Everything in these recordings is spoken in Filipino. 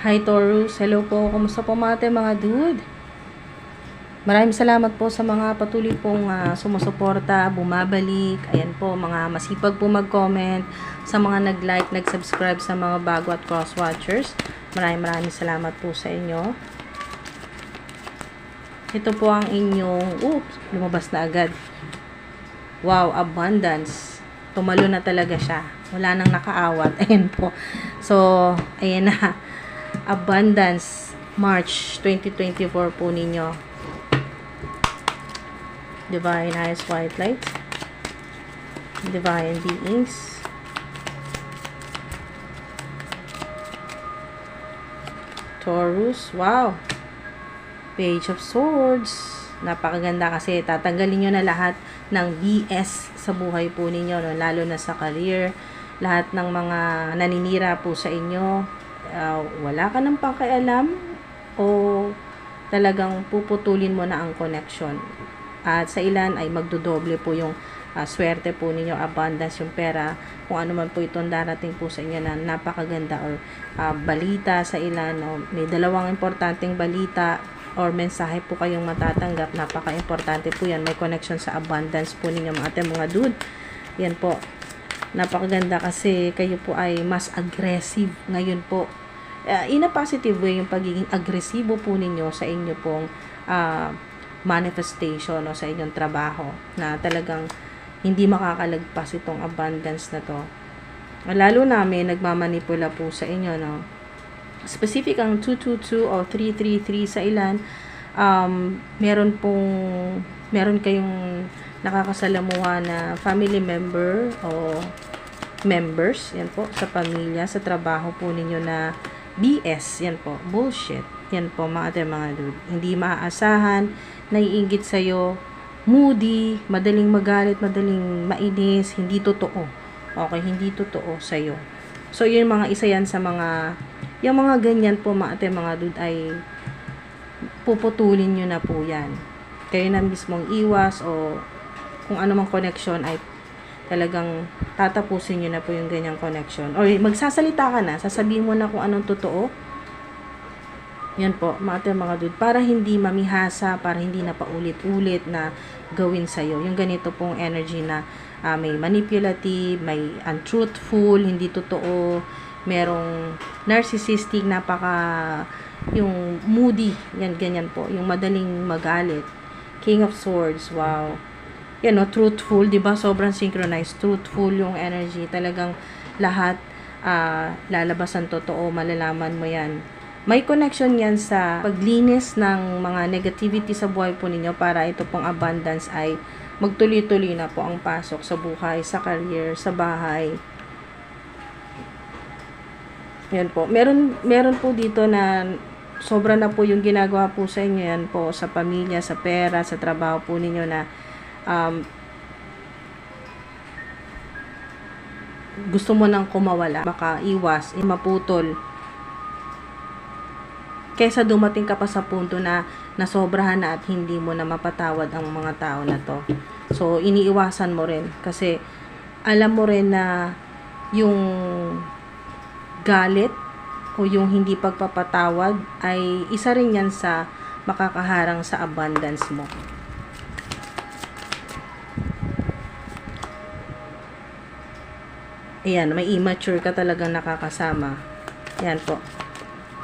Hi Taurus, hello po. Kumusta po mga dude? Maraming salamat po sa mga patuloy pong sumusuporta, bumabalik. Ayan po, mga masipag po mag-comment, sa mga nag-like, nag-subscribe sa mga bago at cross-watchers. Maraming salamat po sa inyo. Ito po ang inyong, lumabas na agad. Wow, abundance. Tumalo na talaga siya. Wala nang nakaawat. Ayan po. So, ayan na. Abundance, March 2024 po ninyo. Divine Highest White Light. Divine Beings. Taurus, wow. Page of Swords. Napakaganda kasi tatanggalin nyo na lahat ng BS sa buhay po ninyo, no? Lalo na sa career. Lahat ng mga naninira po sa inyo. Wala ka ng pakialam o talagang puputulin mo na ang connection. At sa ilan ay magdodoble po yung swerte po ninyo, abundance, yung pera, kung ano man po itong darating po sa inyo na napakaganda or balita sa ilan, o may dalawang importanteng balita or mensahe po kayong matatanggap, napaka-importante po yan, may connection sa abundance po ninyo mga dude. Yan po, napakaganda kasi kayo po ay mas aggressive ngayon po. In a positive way, yung pagiging agresibo po ninyo sa inyo pong manifestation o sa inyong trabaho na talagang hindi makakalagpas itong abundance na to. Lalo na may nagmamanipula po sa inyo, no? Specific ang 222 o 333 sa ilan, meron kayong nakakasalamuha na family member o members, yan po, sa pamilya, sa trabaho po ninyo na BS, yan po, bullshit. Yan po mga dude. Hindi maaasahan, naiinggit sa'yo, moody, madaling magalit, madaling mainis, hindi totoo. Okay, hindi totoo sa'yo. So, yun mga isa yan sa mga, yung mga ganyan po mga dude ay puputulin nyo na po yan. Kayo na mismong iwas o kung ano mang connection ay talagang tatapusin nyo na po yung ganyang connection. Or magsasalita ka na, sasabihin mo na kung anong totoo. Yan po, mga dude, para hindi mamihasa, para hindi na paulit-ulit na gawin sa'yo. Yung ganito pong energy na may manipulative, may untruthful, hindi totoo, merong narcissistic, yung moody, yan, ganyan po, yung madaling magalit. King of Swords, wow. Yan, no, truthful, di ba? Sobrang synchronized, truthful yung energy. Talagang lahat lalabas ang totoo, malalaman mo yan. May connection yan sa paglinis ng mga negativity sa buhay po ninyo para ito pong abundance ay magtuloy-tuloy na po ang pasok sa buhay, sa career, sa bahay. Yan po. Meron po dito na sobra na po yung ginagawa po sa inyo, yan po, sa pamilya, sa pera, sa trabaho po ninyo na gusto mo nang kumawala, makaiwas, maputol. Kaysa dumating ka pa sa punto na nasobrahan na at hindi mo na mapatawad ang mga tao na to. So, iniiwasan mo rin. Kasi, alam mo rin na yung galit o yung hindi pagpapatawad ay isa rin yan sa makakaharang sa abundance mo. Ayan, may immature ka talagang nakakasama. Ayan po.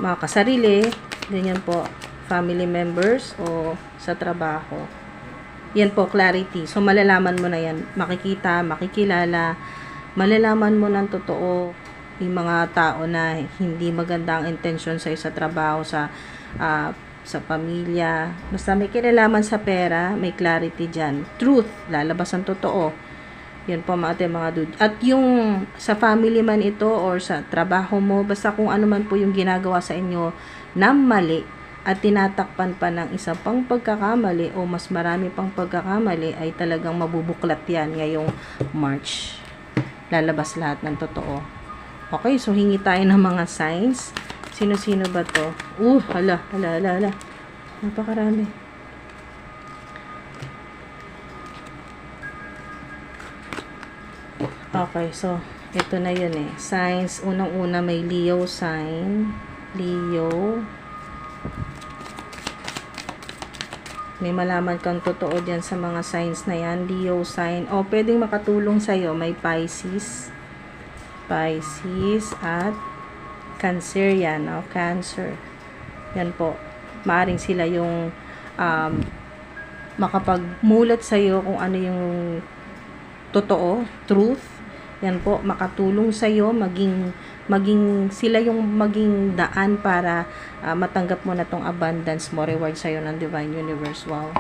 Mga kasarili, ganyan po, family members o sa trabaho. Yan po, clarity. So, malalaman mo na yan. Makikita, makikilala, malalaman mo ng totoo yung mga tao na hindi maganda ang intention sa trabaho, sa pamilya. Basta may kinalaman sa pera, may clarity dyan. Truth, lalabas ang totoo. Yan po mga dude. At yung sa family man ito or sa trabaho mo, basta kung ano man po yung ginagawa sa inyo na mali at tinatakpan pa ng isa pang pagkakamali o mas marami pang pagkakamali, ay talagang mabubuklat yan ngayong March. Lalabas lahat ng totoo. Okay, so hingi tayo ng mga signs. Sino-sino ba to? Hala. Napakarami. Okay, so ito na yun eh. Signs, unang-una may Leo sign. Leo. May malaman kang totoo dyan sa mga signs na yan. Leo sign. O, pwedeng makatulong sa'yo. May Pisces. Pisces at Cancer yan. O, Cancer. Yan po. Maaring sila yung makapagmulat sa'yo kung ano yung totoo, truth. Yan po, makatulong sa'yo, maging sila yung maging daan para matanggap mo na tong abundance mo, reward sa'yo ng Divine Universe. Wow.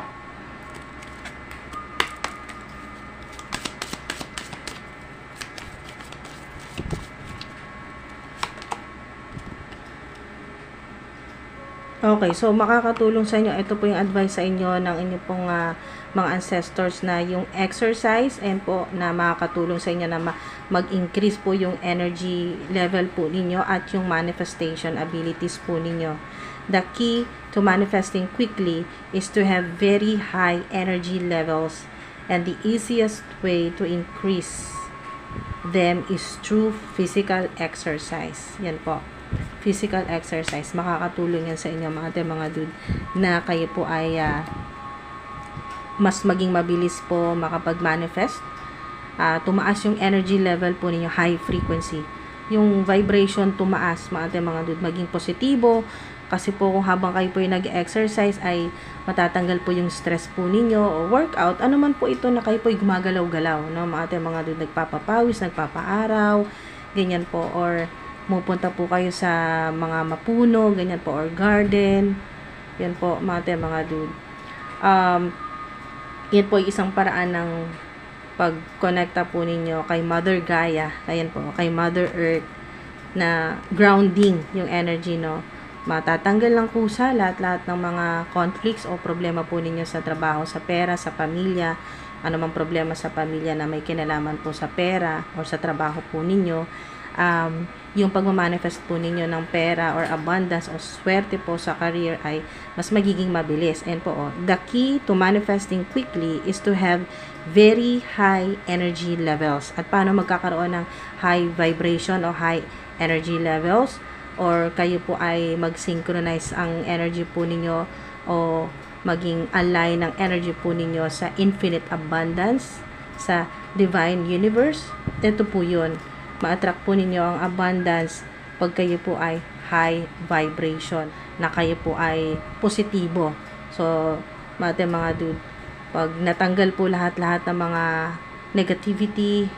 Okay, so makakatulong sa inyo, ito po yung advice sa inyo ng inyong pong mga ancestors na yung exercise and po na makakatulong sa inyo na mag-increase po yung energy level po ninyo at yung manifestation abilities po ninyo. The key to manifesting quickly is to have very high energy levels, and the easiest way to increase them is through physical exercise. Yan po. Physical exercise. Makakatulong yan sa inyo mga dude na kayo po ay mas maging mabilis po makapag-manifest. Tumaas yung energy level po ninyo, high frequency. Yung vibration tumaas mga dude, maging positibo. Kasi po kung habang kayo po yung nag-exercise ay matatanggal po yung stress po ninyo o workout. Ano man po ito na kayo po gumagalaw-galaw. No? Mga dude, nagpapapawis, nagpapaaraw, ganyan po. Or pupunta po kayo sa mga mapuno, ganyan po, or garden. Yan po, mga dude. Yan po isang paraan ng pag-connecta po ninyo kay Mother Gaia, ayan po, kay Mother Earth, na grounding yung energy, no? Matatanggal lang kusa lahat-lahat ng mga conflicts o problema po ninyo sa trabaho, sa pera, sa pamilya, anumang problema sa pamilya na may kinalaman po sa pera o sa trabaho po ninyo. Yung pagmamanifest po ninyo ng pera or abundance o swerte po sa career ay mas magiging mabilis. And po, the key to manifesting quickly is to have very high energy levels. At paano magkakaroon ng high vibration o high energy levels? Or kayo po ay mag-synchronize ang energy po ninyo o maging align ng energy po ninyo sa infinite abundance, sa divine universe. Ito po yun. Ma-attract po ninyo ang abundance pag kayo po ay high vibration, na kayo po ay positibo. So, mga dude, pag natanggal po lahat-lahat ng mga negativity,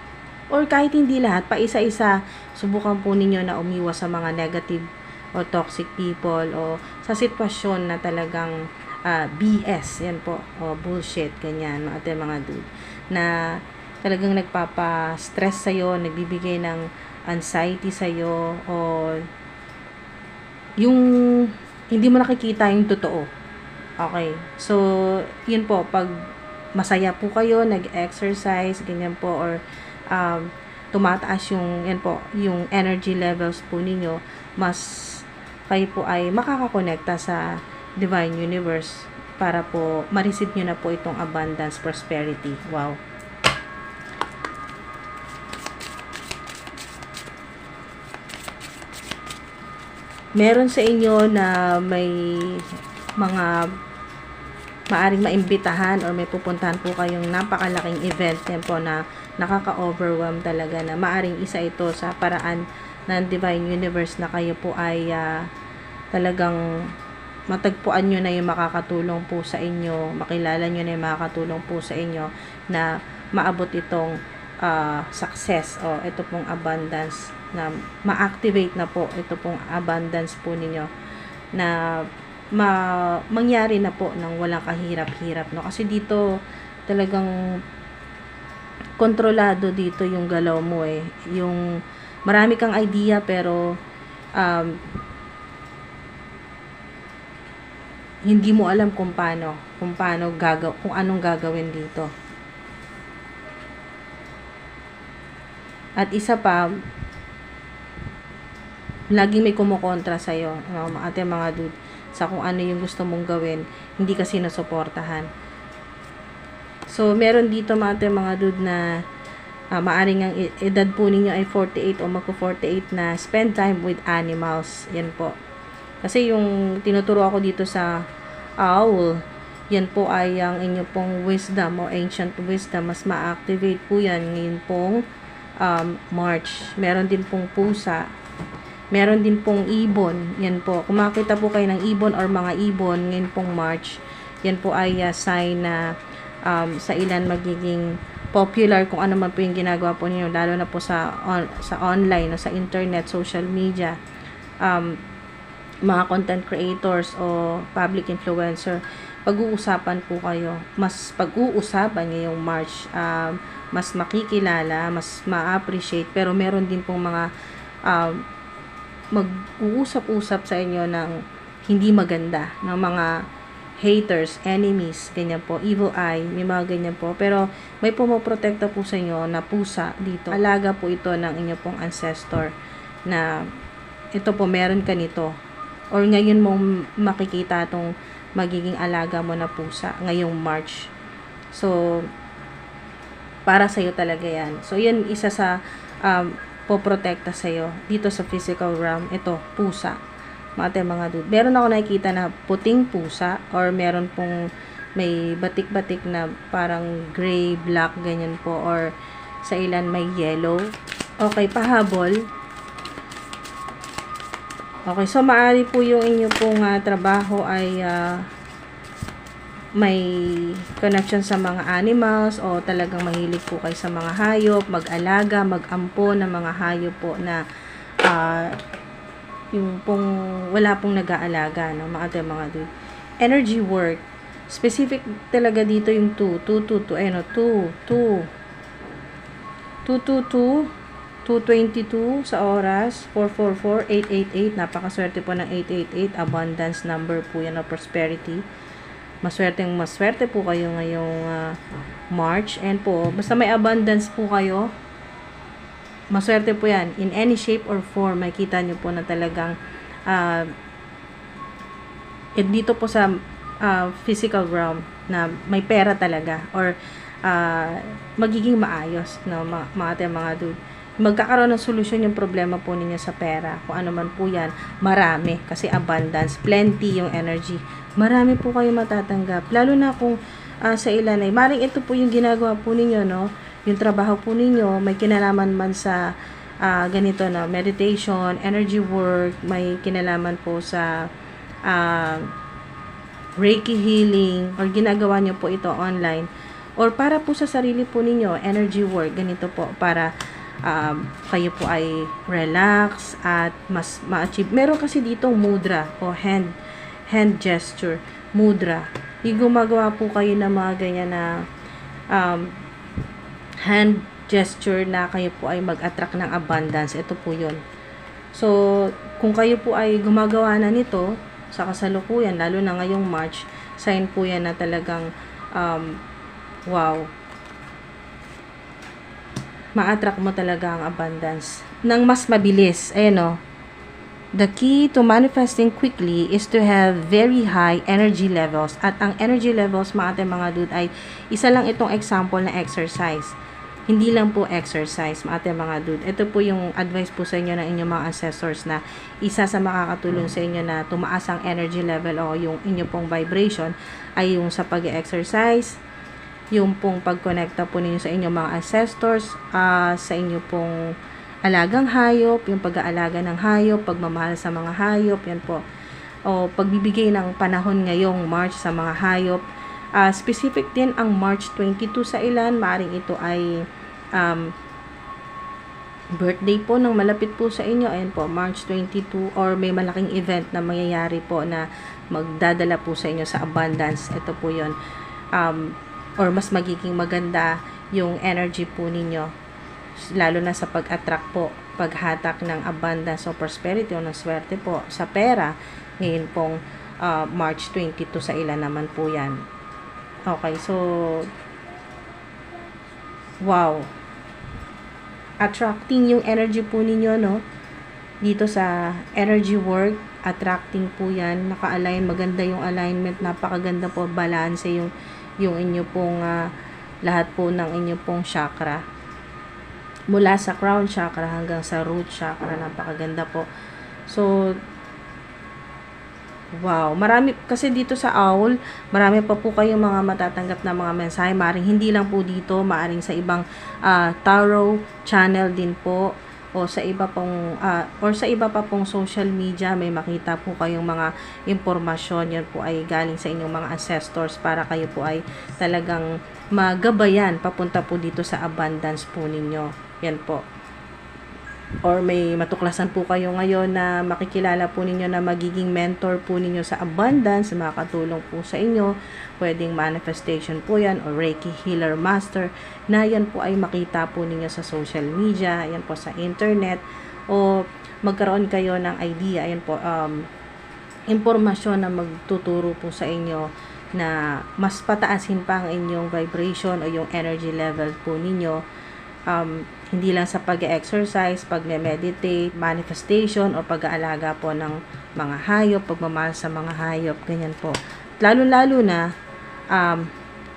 or kahit hindi lahat, pa isa-isa, subukan po ninyo na umiwas sa mga negative o toxic people o sa sitwasyon na talagang BS, yan po, o bullshit, ganyan, mga dude, na talagang nagpapa-stress sa'yo, nagbibigay ng anxiety sa'yo, o yung hindi mo nakikita yung totoo. Okay. So, yun po, pag masaya po kayo, nag-exercise, ganyan po, or tumataas yung, yan po, yung energy levels po ninyo, mas kayo po ay makakakonekta sa Divine Universe para po ma-receive nyo na po itong abundance, prosperity. Wow. Meron sa inyo na may mga maaring maimbitahan or may pupuntahan po kayong napakalaking event yan po na nakaka-overwhelm talaga, na maaring isa ito sa paraan ng Divine Universe na kayo po ay talagang matagpuan nyo na yung makakatulong po sa inyo, makilala nyo na yung makakatulong po sa inyo na maabot itong success o ito pong abundance, na ma-activate na po ito pong abundance po ninyo, na mangyari na po ng walang kahirap-hirap, no? Kasi dito talagang kontrolado dito yung galaw mo yung marami kang idea pero hindi mo alam kung anong gagawin dito. At isa pa, laging may kumukontra sa'yo, mga dude, sa kung ano yung gusto mong gawin, hindi kasi nasuportahan. So, meron dito mga dude na maaring ang edad po ninyo ay 48 o magko-48 na spend time with animals. Yan po. Kasi yung tinuturo ako dito sa owl, yan po ay ang inyo pong wisdom o ancient wisdom. Mas ma-activate po yan ngayon pong March. Meron din pong pusa. Meron din pong ibon. Yan po. Kung makita po kayo ng ibon or mga ibon ngayon pong March, yan po ay sign na sa ilan magiging popular kung ano man po yung ginagawa po niyo, lalo na po sa online o sa internet, social media, mga content creators o public influencer. Pag-uusapan po kayo. Mas pag-uusapan ngayong March, mas makikilala, mas ma-appreciate, pero meron din pong mga mag-uusap-usap sa inyo ng hindi maganda, ng mga haters, enemies, ganyan po, evil eye, may mga ganyan po. Pero may pumoprotekta po sa inyo na pusa dito. Alaga po ito ng inyo pong ancestor na ito po, meron ka nito. Or ngayon mo makikita itong magiging alaga mo na pusa ngayong March. So, para sa'yo talaga yan. So, yan isa sa poprotekta sa'yo dito sa physical realm. Ito, pusa. Mga dude. Meron ako nakikita na puting pusa or meron pong may batik-batik na parang gray, black, ganyan po. Or sa ilan may yellow. Okay, pahabol. Okay, so maaari po yung inyo pong trabaho ay may connection sa mga animals o talagang mahilig po kayo sa mga hayop, mag-alaga, mag-ampo ng mga hayop po na yung pong wala pong nag-aalaga, no? Mga dude. Energy work. Specific talaga dito yung 2, 2, 2, 2, ayun, 2, 222 sa oras, 444, 888, napakaswerte po ng 888, abundance number po yan o prosperity. Maswerte po kayo ngayong March. And po, basta may abundance po kayo, maswerte po yan. In any shape or form, makita nyo po na talagang dito po sa physical realm na may pera talaga or magiging maayos, no, mga dude. Magkakaroon ng solusyon yung problema po ninyo sa pera. Kung ano man po yan, marami. Kasi abundance, plenty yung energy. Marami po kayo matatanggap. Lalo na kung sa ilan ay, maring ito po yung ginagawa po ninyo, no? Yung trabaho po ninyo, may kinalaman man sa ganito na meditation, energy work, may kinalaman po sa Reiki healing, or ginagawa nyo po ito online. Or para po sa sarili po ninyo, energy work, ganito po, para kayo po ay relax at mas ma-achieve. Meron kasi ditong mudra o hand gesture, mudra. Yung gumagawa po kayo ng mga ganyan na hand gesture na kayo po ay mag-attract ng abundance. Ito po yun. So, kung kayo po ay gumagawa na nito sa kasalukuyan, lalo na ngayong March, sign po yan na talagang wow, ma-attract mo talaga ang abundance ng mas mabilis. Ayan o. The key to manifesting quickly is to have very high energy levels. At ang energy levels, mga dude, ay isa lang itong example na exercise. Hindi lang po exercise, mga dude. Ito po yung advice po sa inyo ng inyong mga ancestors na isa sa makakatulong sa inyo na tumaas ang energy level o yung inyo pong vibration ay yung sa pag-exercise, yung pong pagkonekta po ninyo sa inyong mga ancestors, sa inyo pong alagang hayop, yung pag-aalaga ng hayop, pagmamahal sa mga hayop, yan po. O pagbibigay ng panahon ngayong March sa mga hayop. Specific din ang March 22 sa ilan, maaring ito ay birthday po ng malapit po sa inyo, ayan po, March 22, or may malaking event na mangyayari po na magdadala po sa inyo sa abundance. Ito po yun. Or mas magiging maganda yung energy po ninyo, lalo na sa pag-attract po, paghatak ng abundance o prosperity o ng swerte po sa pera ngayon pong March 22 sa ilan naman po yan. Okay, so wow, attracting yung energy po ninyo, no, dito sa energy work, attracting po yan, naka-align, maganda yung alignment, napakaganda po, balance yung inyo pong lahat po ng inyo pong chakra, mula sa crown chakra hanggang sa root chakra, napakaganda po. So Wow, marami kasi dito sa OWL, marami pa po kayong mga matatanggap na mga mensahe. Maring hindi lang po dito, maaring sa ibang tarot channel din po o sa iba pong or sa iba pa pong social media may makita po kayong mga impormasyon. Yan po ay galing sa inyong mga ancestors para kayo po ay talagang magabayan papunta po dito sa abundance po ninyo. Yan po. Or may matuklasan po kayo ngayon na makikilala po ninyo na magiging mentor po ninyo sa abundance, makakatulong po sa inyo. Pwedeng manifestation po yan or Reiki Healer Master na yan po ay makita po ninyo sa social media, yan po sa internet, o magkaroon kayo ng idea, yan po, impormasyon na magtuturo po sa inyo na mas pataasin pa ang inyong vibration o yung energy level po ninyo. Hindi lang sa pag-exercise, pag-meditate, manifestation, o pag-aalaga po ng mga hayop, pagmamahal sa mga hayop, ganyan po. Lalo-lalo na,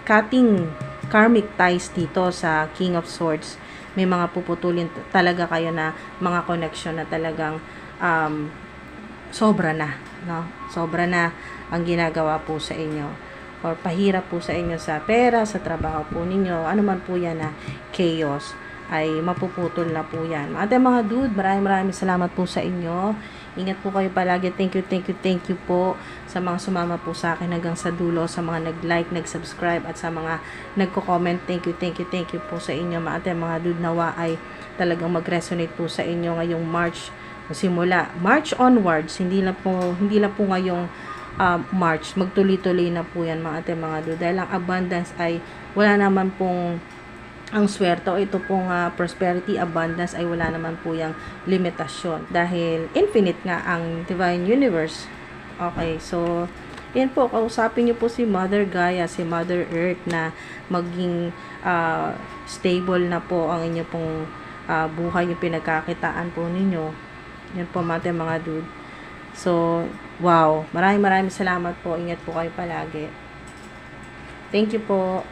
cutting karmic ties dito sa King of Swords. May mga puputulin talaga kayo na mga connection na talagang sobra na, no? Sobra na ang ginagawa po sa inyo. Or pahirap po sa inyo sa pera, sa trabaho po ninyo, ano man po yan na chaos, ay mapuputol na po yan. Mga dude, maraming salamat po sa inyo. Ingat po kayo palagi. Thank you po sa mga sumama po sa akin hanggang sa dulo, sa mga nag-like, nag-subscribe, at sa mga nagko-comment. Thank you po sa inyo. Mga dude, nawa ay talagang mag-resonate po sa inyo ngayong March. Simula March onwards, hindi lang po ngayong March, magtuloy-tuloy na po yan mga dude. Dahil ang abundance ay wala naman pong ang swerte o ito pong prosperity, abundance ay wala naman po yung limitasyon dahil infinite nga ang divine universe. Okay, so yan po, kausapin niyo po si Mother Gaia, si Mother Earth na maging stable na po ang inyo pong buhay, yung pinagkakitaan po ninyo. Yan po mga dude. So, wow, maraming salamat po. Ingat po kayo palagi. Thank you po.